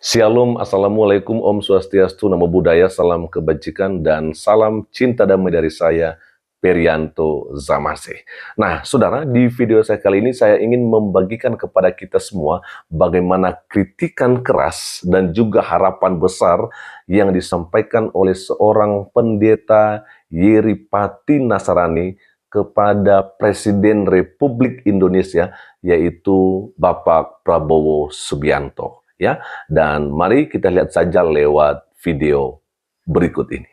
Shalom, Assalamualaikum, Om Swastiastu, Namo Buddhaya, salam kebajikan, dan salam cinta damai dari saya, Perianto Zamase. Nah, saudara, di video saya kali ini saya ingin membagikan kepada kita semua bagaimana kritikan keras dan juga harapan besar yang disampaikan oleh seorang pendeta Yeripati Nasarani kepada Presiden Republik Indonesia, yaitu Bapak Prabowo Subianto. Ya, dan mari kita lihat saja lewat video berikut ini.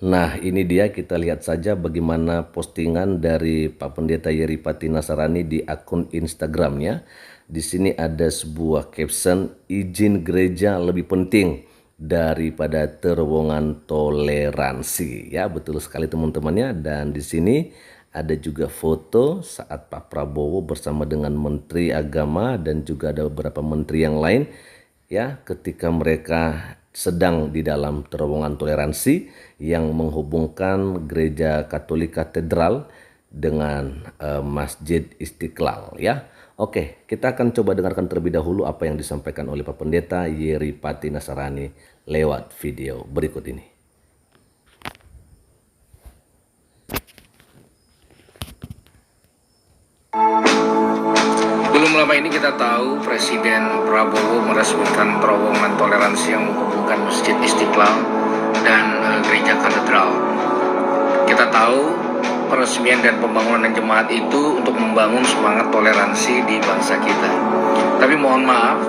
Nah, ini dia, kita lihat saja bagaimana postingan dari Pak Pendeta Yeripati Nasarani di akun Instagramnya. Di sini ada sebuah caption, izin gereja lebih penting daripada terowongan toleransi. Ya, betul sekali teman-temannya. Dan di sini ada juga foto saat Pak Prabowo bersama dengan Menteri Agama dan juga ada beberapa menteri yang lain, ya, ketika mereka sedang di dalam terowongan toleransi yang menghubungkan Gereja Katolik Katedral dengan Masjid Istiqlal, ya. Oke, kita akan coba dengarkan terlebih dahulu apa yang disampaikan oleh Pak Pendeta Yeripati Nasarani lewat video berikut ini. Belum lama ini kita tahu Presiden Prabowo meresmikan terowongan toleransi yang menghubungkan Masjid Istiqlal dan Gereja Katedral. Kita tahu peresmian dan pembangunan jemaat itu untuk membangun semangat toleransi di bangsa kita. Tapi mohon maaf,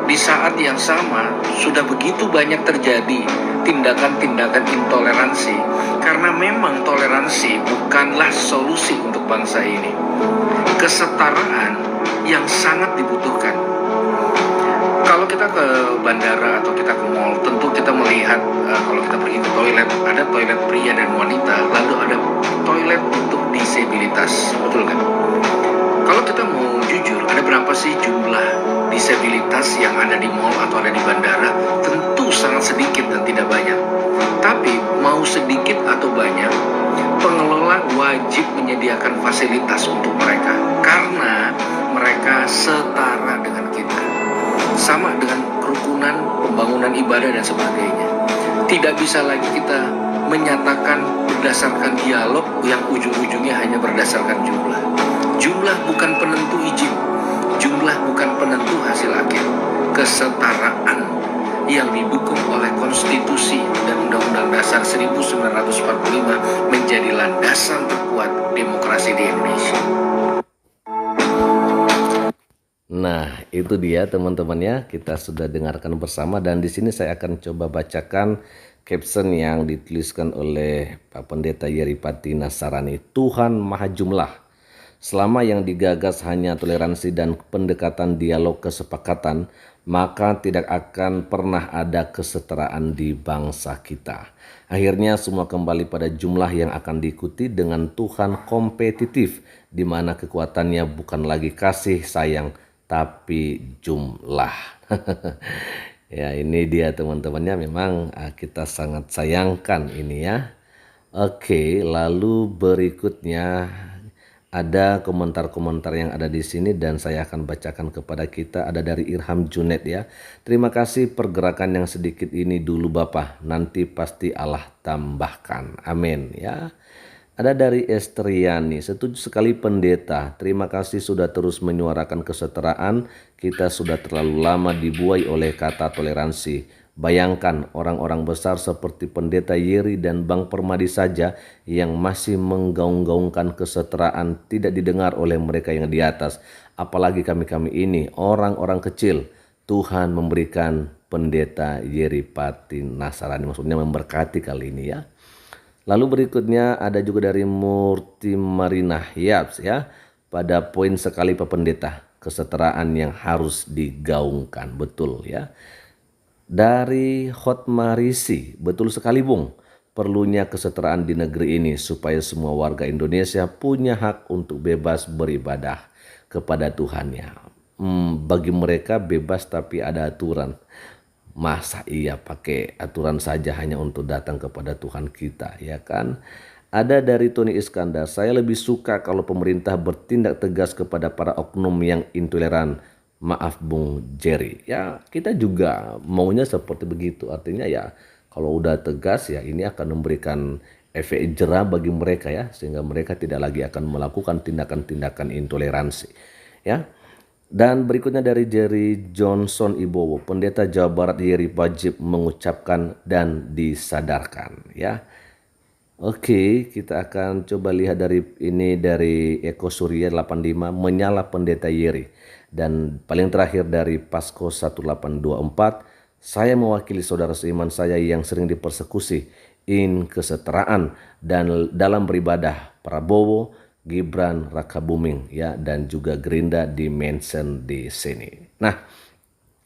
di saat yang sama sudah begitu banyak terjadi tindakan-tindakan intoleransi, karena memang toleransi bukanlah solusi untuk bangsa ini. Kesetaraan yang sangat dibutuhkan. Kalau kita ke bandara atau kita ke mall, tentu kita melihat kalau kita pergi ke toilet, ada toilet pria dan wanita, lalu ada toilet untuk disabilitas, betul kan? Kalau kita mau jujur, ada berapa sih jumlah disabilitas yang ada di mall atau ada di bandara? Tentu sangat sedikit dan tidak banyak. Tapi mau sedikit atau banyak, pengelola wajib menyediakan fasilitas untuk mereka karena mereka setara dengan kita, sama dengan kerukunan, pembangunan ibadah dan sebagainya. Tidak bisa lagi kita menyatakan berdasarkan dialog yang ujung-ujungnya hanya berdasarkan jumlah. Jumlah bukan penentu izin, jumlah bukan penentu hasil akhir. Kesetaraan yang didukung oleh konstitusi dan Undang-Undang Dasar 1945 menjadi landasan terkuat demokrasi di Indonesia. Nah, itu dia teman-temannya, kita sudah dengarkan bersama dan di sini saya akan coba bacakan caption yang dituliskan oleh Pak Pendeta Yeripati Nasarani. Tuhan Maha Jumlah. Selama yang digagas hanya toleransi dan pendekatan dialog kesepakatan, maka tidak akan pernah ada kesetaraan di bangsa kita. Akhirnya semua kembali pada jumlah yang akan diikuti dengan Tuhan kompetitif, di mana kekuatannya bukan lagi kasih sayang, tapi jumlah. Ya, ini dia teman-temannya, memang kita sangat sayangkan ini ya. Oke, lalu berikutnya ada komentar-komentar yang ada di sini dan saya akan bacakan kepada kita. Ada dari Irham Junet ya. Terima kasih pergerakan yang sedikit ini dulu Bapak. Nanti pasti Allah tambahkan. Amin ya. Ada dari Estriani, setuju sekali pendeta. Terima kasih sudah terus menyuarakan kesetaraan. Kita sudah terlalu lama dibuai oleh kata toleransi. Bayangkan orang-orang besar seperti Pendeta Yeri dan Bang Permadi saja yang masih menggaung-gaungkan kesetaraan tidak didengar oleh mereka yang di atas. Apalagi kami-kami ini, orang-orang kecil. Tuhan memberikan Pendeta Yeripati Nasarani, maksudnya memberkati kali ini ya. Lalu berikutnya ada juga dari Murti Marinah Yaps ya. Pada poin sekali Pak Pendeta, kesetaraan yang harus digaungkan, betul ya. Dari Hotmarisi, betul sekali Bung, perlunya kesetaraan di negeri ini supaya semua warga Indonesia punya hak untuk bebas beribadah kepada Tuhannya. Bagi mereka bebas tapi ada aturan. Masa iya pakai aturan saja hanya untuk datang kepada Tuhan kita, ya kan? Ada dari Tony Iskandar, saya lebih suka kalau pemerintah bertindak tegas kepada para oknum yang intoleran, Maaf Bung Jerry. Ya, kita juga maunya seperti begitu. Artinya ya kalau udah tegas ya ini akan memberikan efek jera bagi mereka ya, sehingga mereka tidak lagi akan melakukan tindakan-tindakan intoleransi. Ya. Dan berikutnya dari Jerry Johnson Ibowo, Pendeta Jawa Barat Yeri Wajib mengucapkan dan disadarkan ya. Oke, kita akan coba lihat dari ini dari Eko Surya 85 menyala Pendeta Yeri. Dan paling terakhir dari Pasko 1824, saya mewakili saudara seiman saya yang sering dipersekusi in kesetaraan dan dalam beribadah Prabowo, Gibran, Rakabuming ya, dan juga Gerindra di mention di sini. Nah,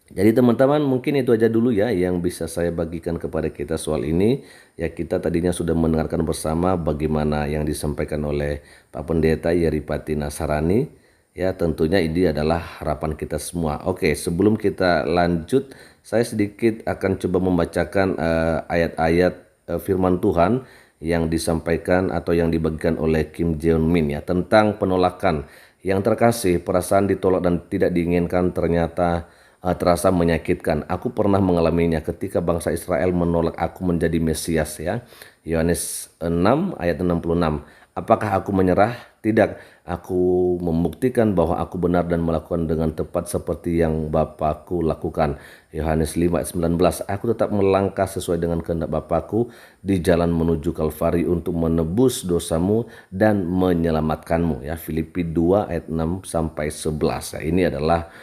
jadi teman-teman mungkin itu aja dulu ya yang bisa saya bagikan kepada kita soal ini. Ya, kita tadinya sudah mendengarkan bersama bagaimana yang disampaikan oleh Pak Pendeta Yeripati Nasarani. Ya, tentunya ini adalah harapan kita semua. Oke, sebelum kita lanjut, saya sedikit akan coba membacakan ayat-ayat firman Tuhan yang disampaikan atau yang dibagikan oleh Kim Jeon Min ya, tentang penolakan. Yang terkasih, perasaan ditolak dan tidak diinginkan ternyata terasa menyakitkan. Aku pernah mengalaminya ketika bangsa Israel menolak aku menjadi Mesias ya. Yohanes 6 ayat 66. Apakah aku menyerah? Tidak. Aku membuktikan bahwa aku benar dan melakukan dengan tepat seperti yang Bapakku lakukan. Yohanes 5 ayat 19. Aku tetap melangkah sesuai dengan kehendak Bapakku di jalan menuju Kalvari untuk menebus dosamu dan menyelamatkanmu ya. Filipi 2 ayat 6 sampai 11. Ya, ini adalah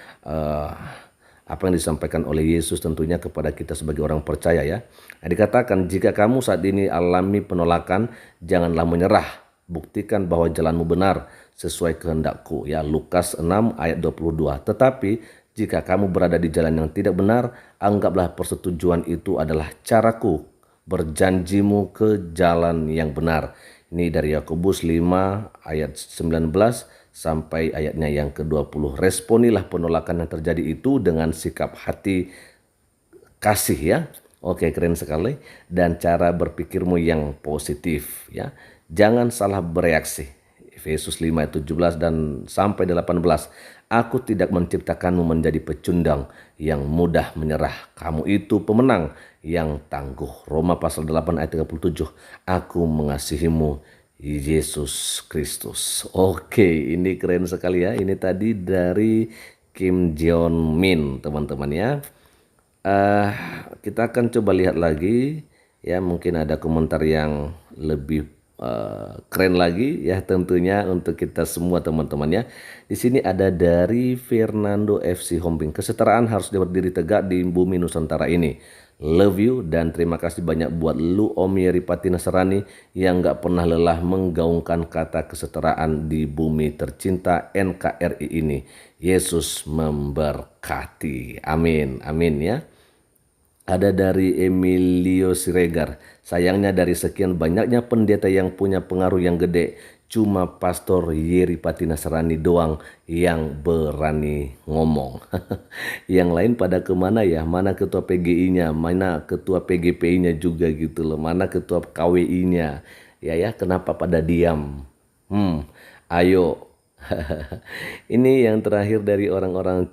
apa yang disampaikan oleh Yesus tentunya kepada kita sebagai orang percaya ya. Nah, dikatakan jika kamu saat ini alami penolakan, janganlah menyerah. Buktikan bahwa jalanmu benar sesuai kehendakku ya. Lukas 6 ayat 22. Tetapi jika kamu berada di jalan yang tidak benar, anggaplah persetujuan itu adalah caraku berjanjimu ke jalan yang benar. Ini dari Yakobus 5 ayat 19 sampai ayatnya yang ke-20. Responilah penolakan yang terjadi itu dengan sikap hati kasih ya. Oke, keren sekali. Dan cara berpikirmu yang positif ya. Jangan salah bereaksi. Efesus 5 ayat 17 dan sampai 18. Aku tidak menciptakanmu menjadi pecundang yang mudah menyerah. Kamu itu pemenang yang tangguh. Roma pasal 8 ayat 37. Aku mengasihimu Yesus Kristus. Oke, ini keren sekali ya. Ini tadi dari Kim Jeon Min, teman-teman ya. Kita akan coba lihat lagi ya, mungkin ada komentar yang lebih keren lagi ya tentunya untuk kita semua teman-teman ya. Di sini ada dari Fernando FC Hombing. Kesetaraan harus berdiri tegak di bumi Nusantara ini. Love you dan terima kasih banyak buat lu Om Yeripati Nasarani yang gak pernah lelah menggaungkan kata kesetaraan di bumi tercinta NKRI ini. Yesus memberkati. Amin. Amin ya. Ada dari Emilio Siregar. Sayangnya dari sekian banyaknya pendeta yang punya pengaruh yang gede, cuma Pastor Yeripati Nasarani doang yang berani ngomong. Yang lain pada kemana ya? Mana ketua PGI-nya? Mana ketua PGPI-nya juga gitu loh? Mana ketua KWI-nya? Ya kenapa pada diam? Ayo. Ini yang terakhir dari orang-orang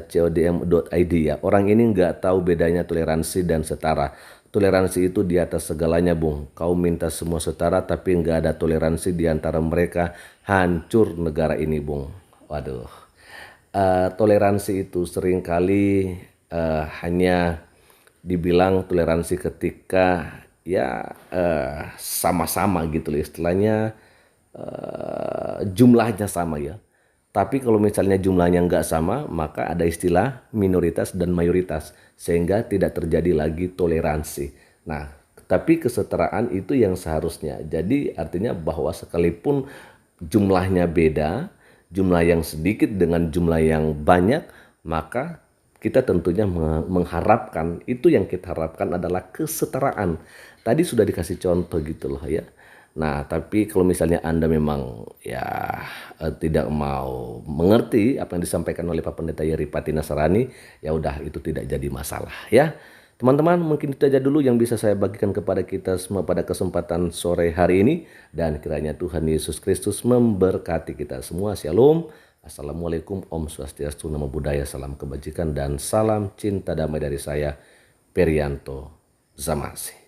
CODM.id ya. Orang ini nggak tahu bedanya toleransi dan setara. Toleransi itu di atas segalanya, Bung. Kau minta semua setara tapi nggak ada toleransi di antara mereka. Hancur negara ini, Bung. Waduh. Toleransi itu seringkali hanya dibilang toleransi ketika ya sama-sama gitu loh istilahnya. Jumlahnya sama ya. Tapi kalau misalnya jumlahnya nggak sama, maka ada istilah minoritas dan mayoritas sehingga tidak terjadi lagi toleransi. Nah, tapi kesetaraan itu yang seharusnya. Jadi artinya bahwa sekalipun jumlahnya beda, jumlah yang sedikit dengan jumlah yang banyak, maka kita tentunya mengharapkan, itu yang kita harapkan adalah kesetaraan. Tadi sudah dikasih contoh gitu loh ya. Nah, tapi kalau misalnya Anda memang ya tidak mau mengerti apa yang disampaikan oleh Pak Pendeta Yeripati Nasarani, ya udah itu tidak jadi masalah ya. Teman-teman, mungkin itu aja dulu yang bisa saya bagikan kepada kita semua pada kesempatan sore hari ini, dan kiranya Tuhan Yesus Kristus memberkati kita semua. Shalom. Assalamualaikum, Om Swastiastu, Namo Buddhaya, salam kebajikan dan salam cinta damai dari saya, Perianto Zamasi.